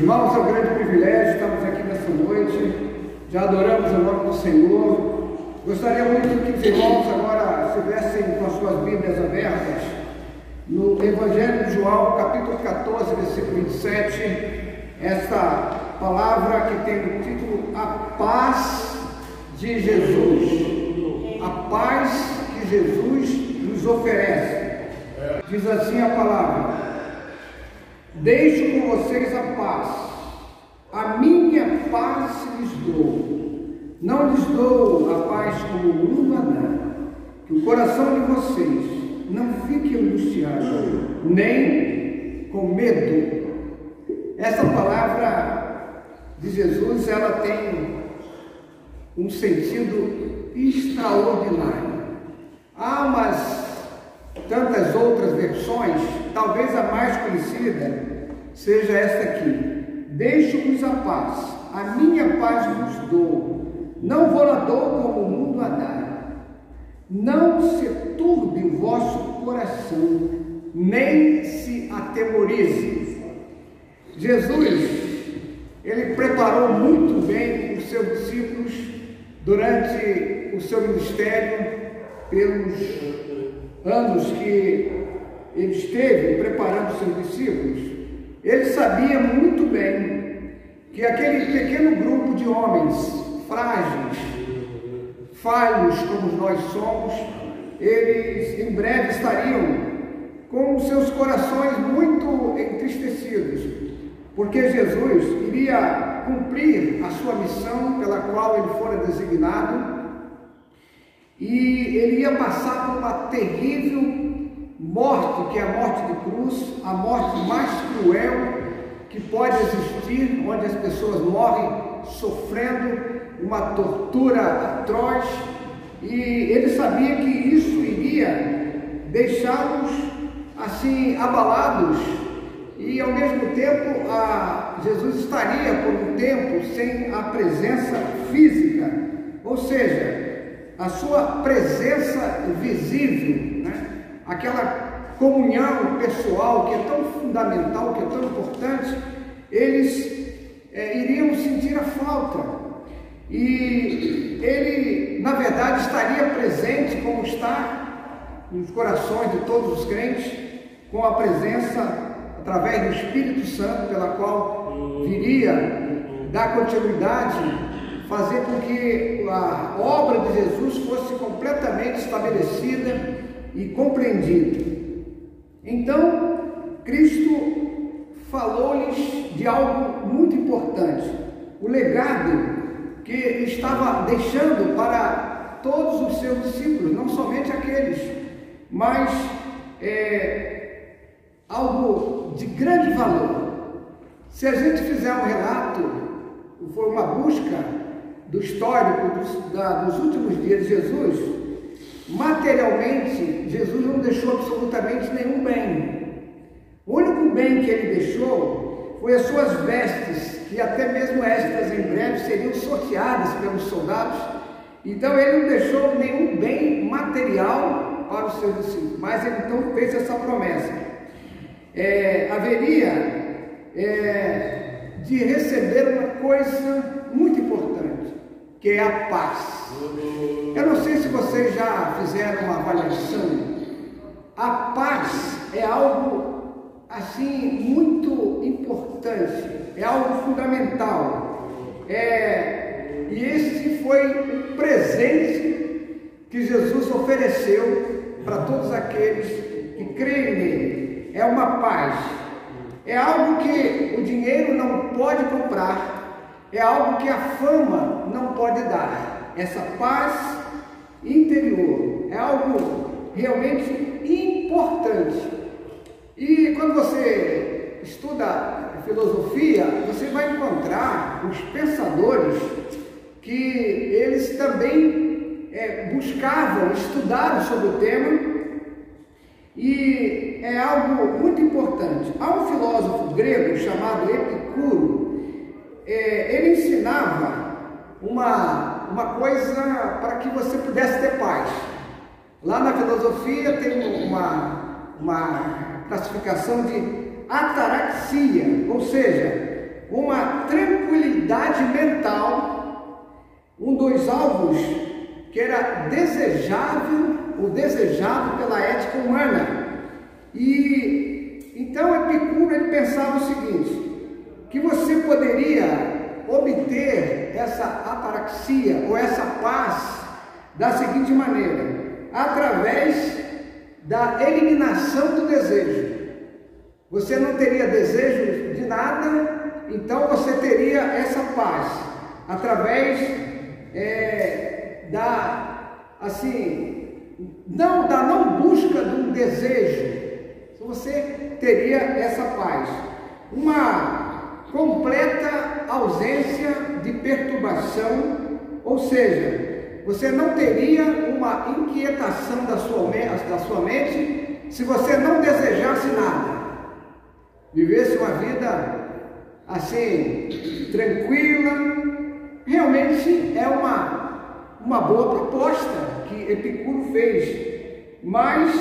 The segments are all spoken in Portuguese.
Irmãos, é um grande privilégio estarmos aqui nessa noite, já adoramos o nome do Senhor. Gostaria muito que os irmãos agora estivessem com as suas Bíblias abertas no Evangelho de João, capítulo 14, versículo 27, essa palavra que tem o título A Paz de Jesus, a paz que Jesus nos oferece. Diz assim a palavra: deixo com vocês a paz, a minha paz lhes dou, não lhes dou a paz como o mundo a dá, que o coração de vocês não fique angustiado, nem com medo. Essa palavra de Jesus, ela tem um sentido extraordinário. Há umas tantas outras versões, talvez a mais conhecida seja esta aqui: deixo-vos a paz, a minha paz vos dou, não vou lá dou como o mundo a dá. Não se turbe o vosso coração, nem se atemorize. Jesus, ele preparou muito bem os seus discípulos durante o seu ministério, pelos anos que ele esteve preparando os seus discípulos. Ele sabia muito bem que aquele pequeno grupo de homens frágeis, falhos como nós somos, eles em breve estariam com os seus corações muito entristecidos, porque Jesus iria cumprir a sua missão pela qual ele fora designado, e ele ia passar por uma terrível morte, que é a morte de cruz, a morte mais cruel que pode existir, onde as pessoas morrem sofrendo uma tortura atroz, e ele sabia que isso iria deixá-los assim abalados, e ao mesmo tempo Jesus estaria por um tempo sem a presença física, ou seja, a sua presença visível, né? Aquela comunhão pessoal que é tão fundamental, que é tão importante, eles iriam sentir a falta. E ele, na verdade, estaria presente, como está nos corações de todos os crentes, com a presença através do Espírito Santo, pela qual viria dar continuidade, fazer com que a obra de Jesus fosse completamente estabelecida e compreendida. Então, Cristo falou-lhes de algo muito importante, o legado que estava deixando para todos os seus discípulos, não somente aqueles, mas algo de grande valor. Se a gente fizer um relato, for uma busca do histórico dos últimos dias de Jesus, materialmente, Jesus não deixou absolutamente nenhum bem. O único bem que ele deixou foi as suas vestes, que até mesmo estas em breve seriam sorteadas pelos soldados. Então ele não deixou nenhum bem material para os seus discípulos, mas ele então fez essa promessa. Haveria de receber uma coisa muito importante, que é a paz. Eu não sei se vocês já fizeram uma avaliação. A paz é algo assim muito importante, é algo fundamental. E esse foi um presente que Jesus ofereceu para todos aqueles que creem nele. É uma paz, é algo que o dinheiro não pode comprar, é algo que a fama não pode dar. Essa paz interior é algo realmente importante. E quando você estuda filosofia, você vai encontrar os pensadores que eles também buscavam, estudaram sobre o tema, e é algo muito importante. Há um filósofo grego chamado Epicuro, ele ensinava uma coisa para que você pudesse ter paz. Lá na filosofia tem uma classificação de ataraxia, ou seja, um dos alvos que era desejável ou desejado pela ética humana. E então Epicuro ele pensava o seguinte, que você poderia obter essa ataraxia ou essa paz da seguinte maneira, através da eliminação do desejo. Você não teria desejo de nada, então você teria essa paz através da não busca de um desejo. Você teria essa paz, uma completa ausência de perturbação, ou seja, você não teria uma inquietação da sua mente se você não desejasse nada. Vivesse uma vida assim, tranquila. Realmente é uma boa proposta que Epicuro fez, mas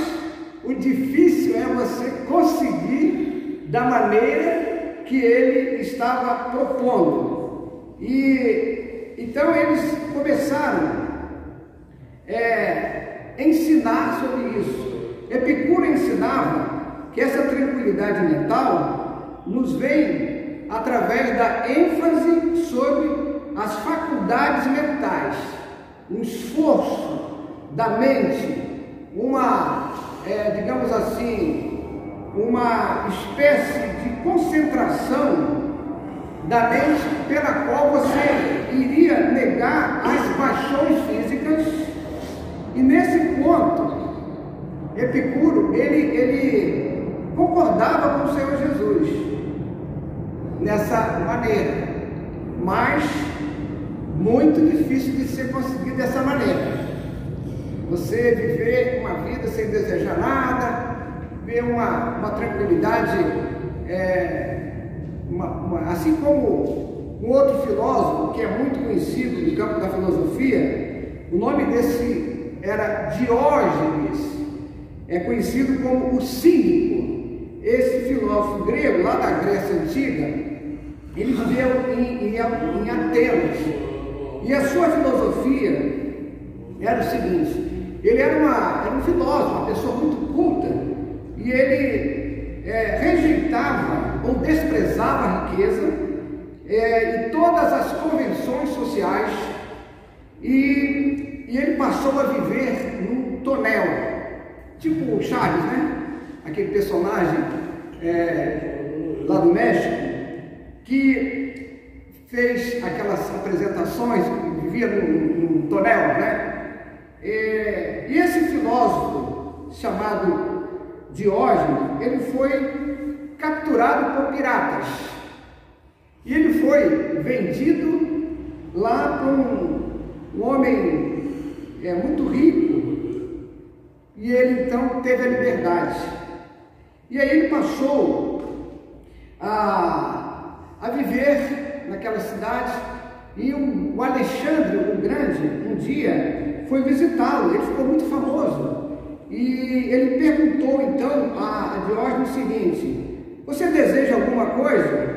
o difícil é você conseguir da maneira que ele estava propondo. E então eles começaram a ensinar sobre isso. Epicuro ensinava que essa tranquilidade mental nos vem através da ênfase sobre as faculdades mentais, um esforço da mente, digamos assim, uma espécie de concentração da mente pela qual você iria negar as paixões físicas. E nesse ponto, Epicuro, ele concordava com o Senhor Jesus nessa maneira, mas muito difícil de ser conseguido dessa maneira. Você viver uma vida sem desejar nada, ver uma tranquilidade, assim como um outro filósofo que é muito conhecido no campo da filosofia, o nome desse era Diógenes, é conhecido como o cínico. Esse filósofo grego, lá da Grécia Antiga, ele viveu em Atenas, e a sua filosofia era o seguinte: ele era um filósofo, uma pessoa muito culta, e ele rejeitava ou desprezava a riqueza e todas as convenções sociais, e ele passou a viver num tonel, tipo o Chaves, né? Aquele personagem lá do México, que fez aquelas apresentações, vivia num tonel, né? E esse filósofo chamado Diógenes, ele foi capturado por piratas, e ele foi vendido lá por um homem muito rico, e ele então teve a liberdade. E aí ele passou a viver naquela cidade, e o Alexandre o Grande um dia foi visitá-lo. Ele ficou muito famoso, e ele perguntou então a Diógenes o seguinte: você deseja alguma coisa?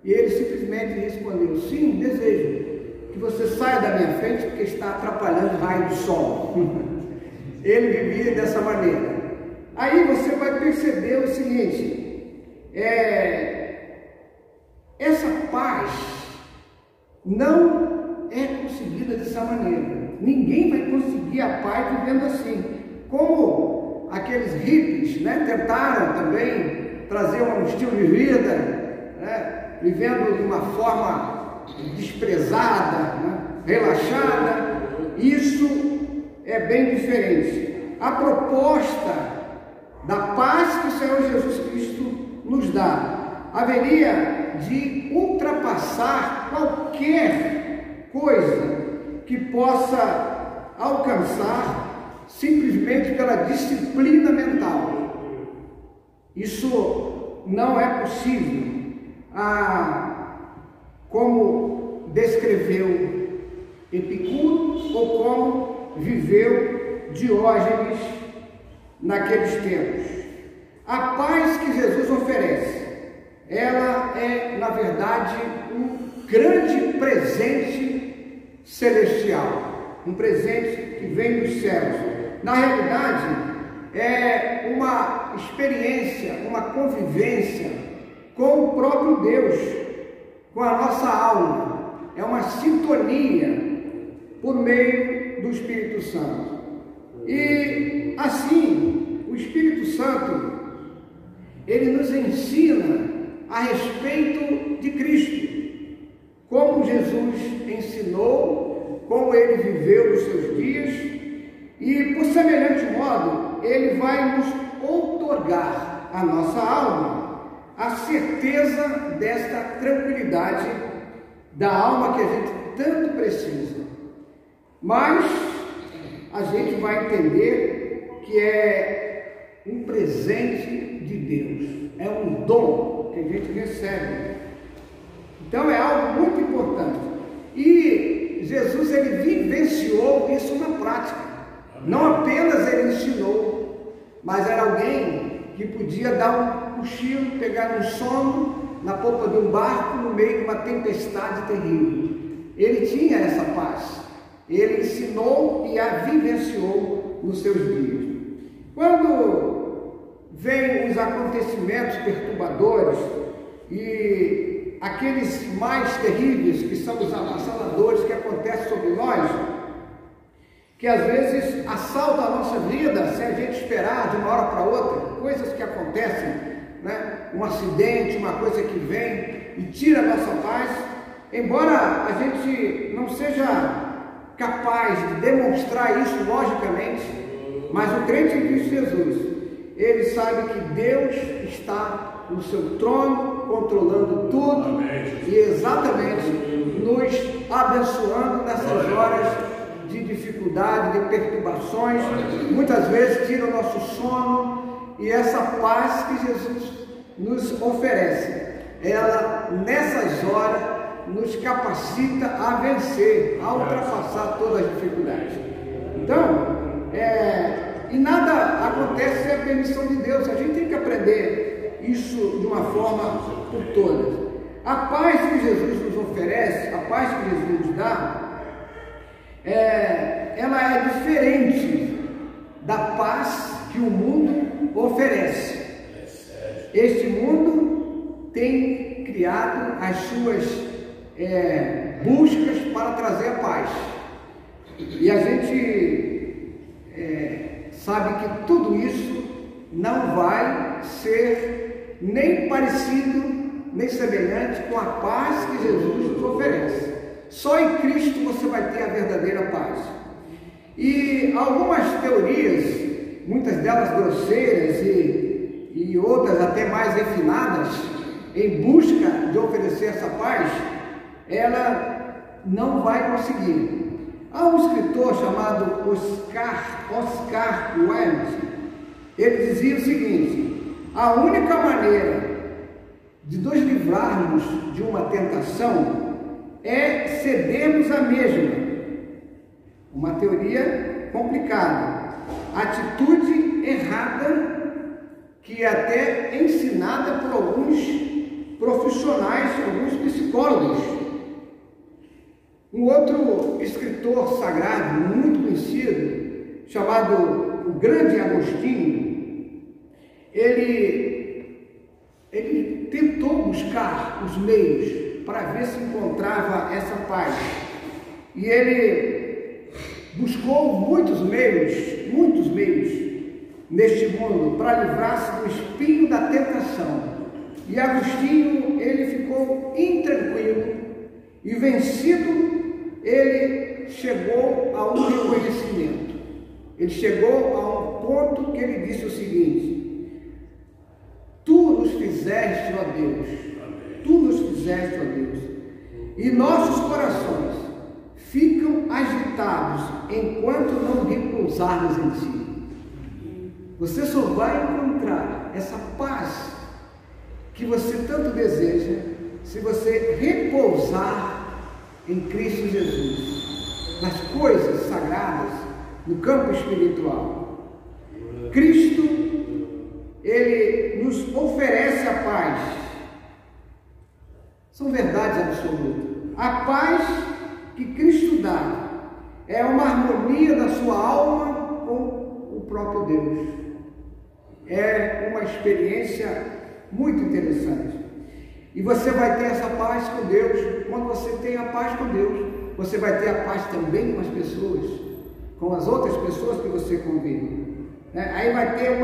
E ele simplesmente respondeu: sim, desejo que você saia da minha frente, porque está atrapalhando o raio do sol. Ele vivia dessa maneira. Aí você vai perceber o seguinte: essa paz não é conseguida dessa maneira. Ninguém vai conseguir a paz vivendo assim. Como aqueles hippies, né, tentaram também trazer um estilo de vida, né, vivendo de uma forma desprezada, né, relaxada. Isso é bem diferente. A proposta da paz que o Senhor Jesus Cristo nos dá haveria de ultrapassar qualquer coisa que possa alcançar simplesmente pela disciplina mental. Isso não é possível. Como descreveu Epicuro, ou como viveu Diógenes naqueles tempos. A paz que Jesus oferece, ela é, na verdade, um grande presente celestial, um presente que vem dos céus. Na realidade, é uma experiência, uma convivência com o próprio Deus, com a nossa alma. É uma sintonia por meio do Espírito Santo. E assim, o Espírito Santo, ele nos ensina a respeito de Cristo, como Jesus ensinou, como ele viveu os seus dias, e por semelhante modo, ele vai nos outorgar a nossa alma a certeza desta tranquilidade da alma que a gente tanto precisa. Mas a gente vai entender que é um presente de Deus, é um dom que a gente recebe. Então é algo muito importante. E Jesus, ele vivenciou isso na prática. Não apenas ele ensinou, mas era alguém que podia dar um cochilo, pegar um sono na popa de um barco no meio de uma tempestade terrível. Ele tinha essa paz. Ele ensinou e a vivenciou nos seus dias. Quando vêm os acontecimentos perturbadores e aqueles mais terríveis, que são os avassaladores que acontecem sobre nós, que às vezes assaltam a nossa vida sem a gente esperar de uma hora para outra, coisas que acontecem, né? Um acidente, uma coisa que vem e tira a nossa paz, embora a gente não seja capaz de demonstrar isso logicamente, mas o crente em Cristo Jesus, ele sabe que Deus está no seu trono, controlando tudo e exatamente nos abençoando nessas horas de dificuldade, de perturbações. Muitas vezes tira o nosso sono, e essa paz que Jesus nos oferece, ela nessas horas nos capacita a vencer, a ultrapassar todas as dificuldades. Então, e nada acontece sem a permissão de Deus. A gente tem que aprender isso de uma forma por todas. A paz que Jesus nos oferece, a paz que Jesus nos dá, ela é diferente da paz que o mundo oferece. Este mundo tem criado as suas buscas para trazer a paz, e a gente sabe que tudo isso não vai ser nem parecido nem semelhante com a paz que Jesus nos oferece. Só em Cristo você vai ter a verdadeira paz. E algumas teorias, muitas delas grosseiras e outras até mais refinadas, em busca de oferecer essa paz, ela não vai conseguir. Há um escritor chamado Oscar Wilde. Ele dizia o seguinte: a única maneira de nos livrarmos de uma tentação é cedermos a mesma. Uma teoria complicada, atitude errada, que é até ensinada por alguns profissionais, alguns psicólogos. Um outro escritor sagrado muito conhecido, chamado o Grande Agostinho, ele tentou buscar os meios para ver se encontrava essa paz. E ele buscou muitos meios neste mundo para livrar-se do espinho da tentação. E Agostinho, ele ficou intranquilo e vencido. Ele chegou a um reconhecimento. Ele chegou a um ponto que ele disse o seguinte: tu nos fizeste, ó Deus, tu nos fizeste, ó Deus, e nossos corações ficam agitados enquanto não repousarmos em ti. Você só vai encontrar essa paz que você tanto deseja se você repousar em Cristo Jesus, nas coisas sagradas, no campo espiritual. Cristo, ele nos oferece a paz. São verdades absolutas. A paz que Cristo dá é uma harmonia da sua alma com o próprio Deus. É uma experiência muito interessante. E você vai ter essa paz com Deus. Quando você tem a paz com Deus, você vai ter a paz também com as pessoas, com as outras pessoas que você convive. Aí vai ter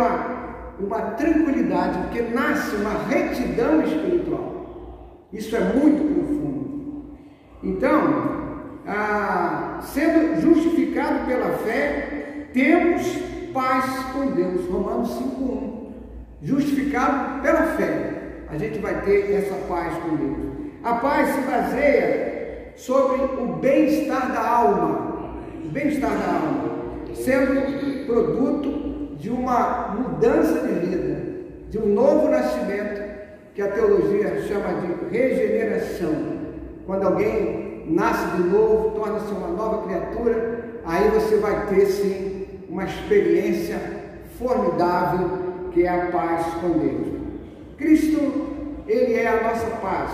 uma tranquilidade, porque nasce uma retidão espiritual. Isso é muito profundo. Então, sendo justificado pela fé, temos paz com Deus. Romanos 5:1. Justificado pela fé, a gente vai ter essa paz com Deus. A paz se baseia sobre o bem-estar da alma. O bem-estar da alma, sendo produto de uma mudança de vida, de um novo nascimento, que a teologia chama de regeneração. Quando alguém nasce de novo, torna-se uma nova criatura, aí você vai ter sim uma experiência formidável, que é a paz com Deus. Cristo, Ele é a nossa paz,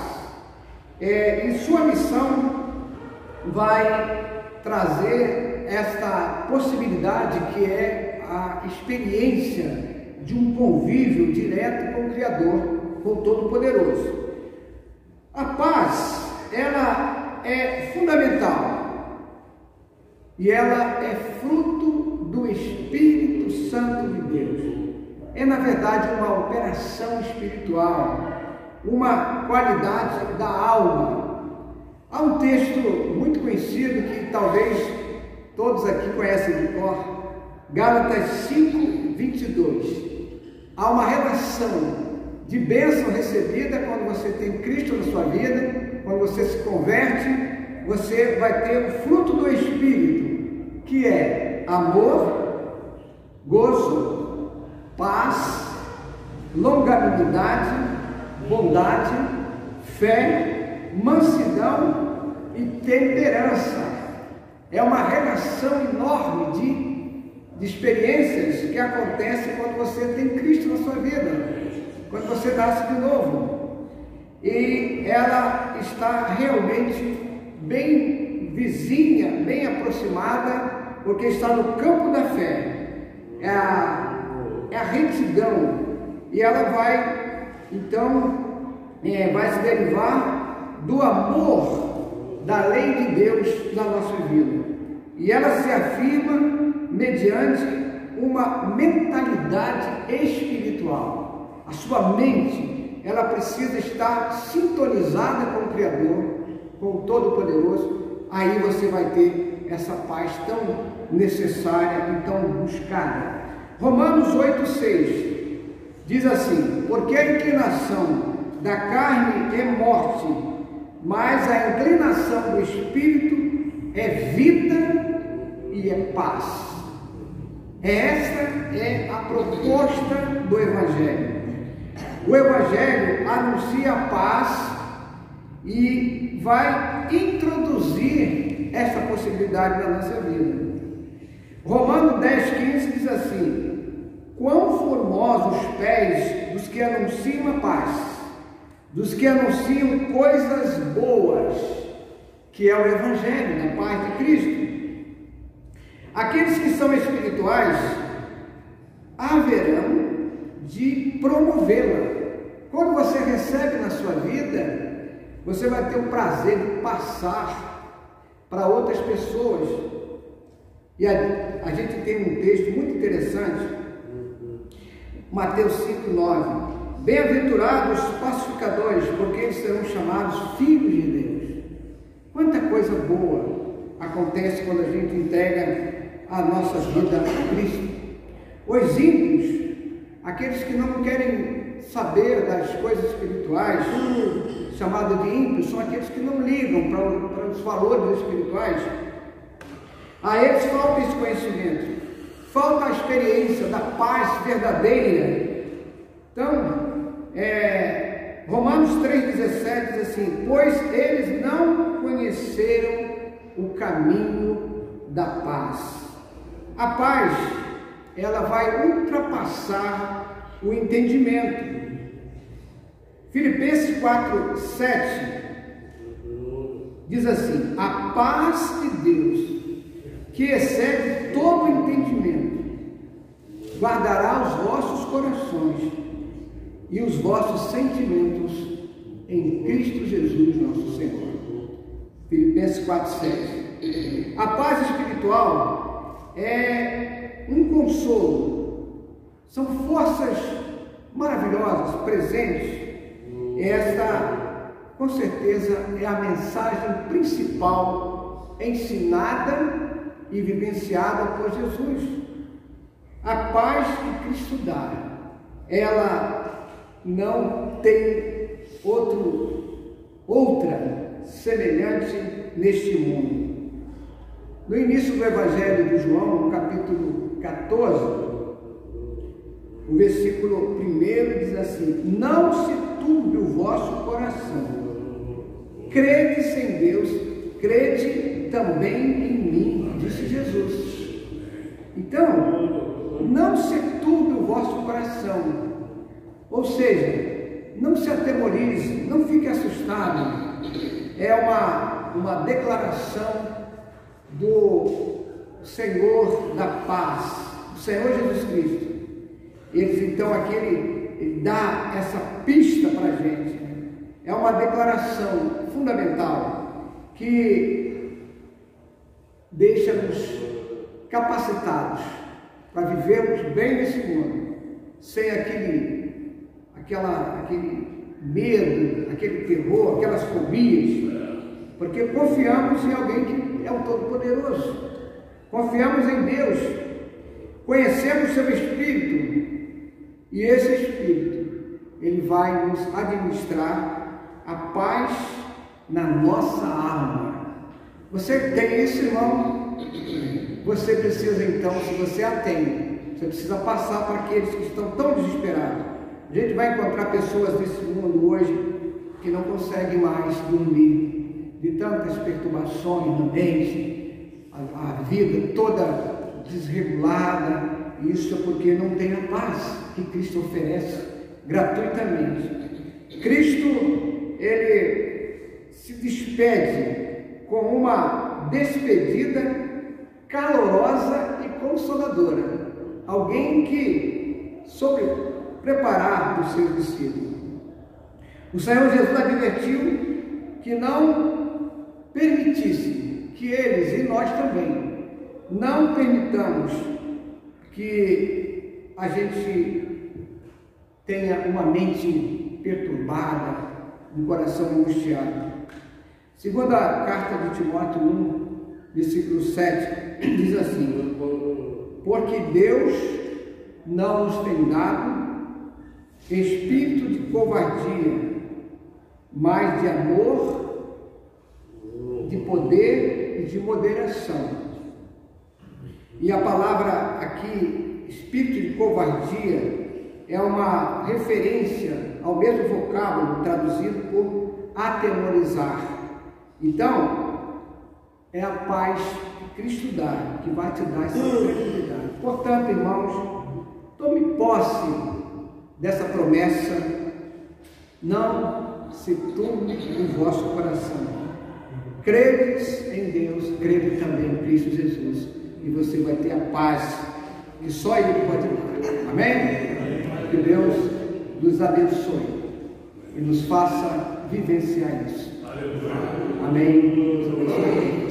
e sua missão vai trazer esta possibilidade, que é a experiência de um convívio direto com o Criador, com o Todo-Poderoso. A paz, ela é fundamental e ela é fruto do Espírito Santo de Deus. É, na verdade, uma operação espiritual, uma qualidade da alma. Há um texto muito conhecido que talvez todos aqui conhecem de cor, Gálatas 5:22. Há uma relação de bênção recebida quando você tem Cristo na sua vida. Quando você se converte, você vai ter o fruto do Espírito, que é amor, gozo, paz, longanimidade, bondade, fé, mansidão e temperança. É uma relação enorme de experiências que acontecem quando você tem Cristo na sua vida, quando você nasce de novo. E ela está realmente bem vizinha, bem aproximada, porque está no campo da fé. É a retidão, e ela vai, então, vai se derivar do amor da lei de Deus na nossa vida. E ela se afirma mediante uma mentalidade espiritual. A sua mente, ela precisa estar sintonizada com o Criador, com o Todo-Poderoso. Aí você vai ter essa paz tão necessária e tão buscada. Romanos 8:6 diz assim: porque a inclinação da carne é morte, mas a inclinação do Espírito é vida e é paz. Essa é a proposta do Evangelho. O Evangelho anuncia a paz e vai introduzir essa possibilidade na nossa vida. Romanos 10:15 diz assim: quão formosos os pés dos que anunciam a paz, dos que anunciam coisas boas, que é o Evangelho da paz de Cristo. Aqueles que são espirituais haverão de promovê-la. Quando você recebe na sua vida, você vai ter o prazer de passar para outras pessoas. E a gente tem um texto muito interessante, Mateus 5:9. Bem-aventurados os pacificadores, porque eles serão chamados filhos de Deus. Quanta coisa boa acontece quando a gente entrega a nossa vida a Cristo. Os ímpios, aqueles que não querem saber das coisas espirituais, chamados de ímpios, são aqueles que não ligam para os valores espirituais. A eles falta esse conhecimento, falta a experiência da paz verdadeira. Então, Romanos 3,17 diz assim: pois eles não conheceram o caminho da paz. A paz, ela vai ultrapassar o entendimento. Filipenses 4:7 diz assim: a paz de Deus, que excede todo entendimento, guardará os vossos corações e os vossos sentimentos em Cristo Jesus, nosso Senhor. Filipenses 4:7. A paz espiritual é um consolo, são forças maravilhosas, presentes. Esta, com certeza, é a mensagem principal ensinada e vivenciada por Jesus. A paz que Cristo dá, ela não tem outra semelhante neste mundo. No início do Evangelho de João, no capítulo 14, o versículo 1 diz assim: não se turbe o vosso coração, credes em Deus, crede também em mim, disse Jesus. Então, não se turbe o vosso coração, ou seja, não se atemorize, não fique assustado. É uma declaração do Senhor da paz, o Senhor Jesus Cristo. Então aqui ele dá essa pista para a gente. É uma declaração fundamental que deixa-nos capacitados para vivermos bem nesse mundo, sem aquele medo, aquele terror, aquelas fobias, porque confiamos em alguém que é o Todo-Poderoso, confiamos em Deus, conhecemos seu Espírito, e esse Espírito, ele vai nos administrar a paz na nossa alma. Você tem isso, irmão? Você precisa então, se você a tem, você precisa passar para aqueles que estão tão desesperados. A gente vai encontrar pessoas nesse mundo hoje que não conseguem mais dormir, de tantas perturbações na mente, a vida toda desregulada. Isso é porque não tem a paz que Cristo oferece gratuitamente. Cristo, ele se despede com uma despedida calorosa e consoladora. Alguém que soube preparar os seus discípulos. O Senhor Jesus advertiu que não permitisse que eles, e nós também, não permitamos que a gente tenha uma mente perturbada, um coração angustiado. Segunda carta de Timóteo 1, versículo 7, diz assim: porque Deus não nos tem dado espírito de covardia, mas de amor, de poder e de moderação. E a palavra aqui, espírito de covardia, é uma referência ao mesmo vocábulo traduzido por atemorizar. Então, é a paz que Cristo dá, que vai te dar essa tranquilidade. Portanto, irmãos, tome posse dessa promessa. Não se turbe o vosso coração. Credes em Deus, crede também em Cristo Jesus. E você vai ter a paz que só Ele pode dar. Amém? Que Deus nos abençoe e nos faça vivenciar isso. Amém. Deus abençoe.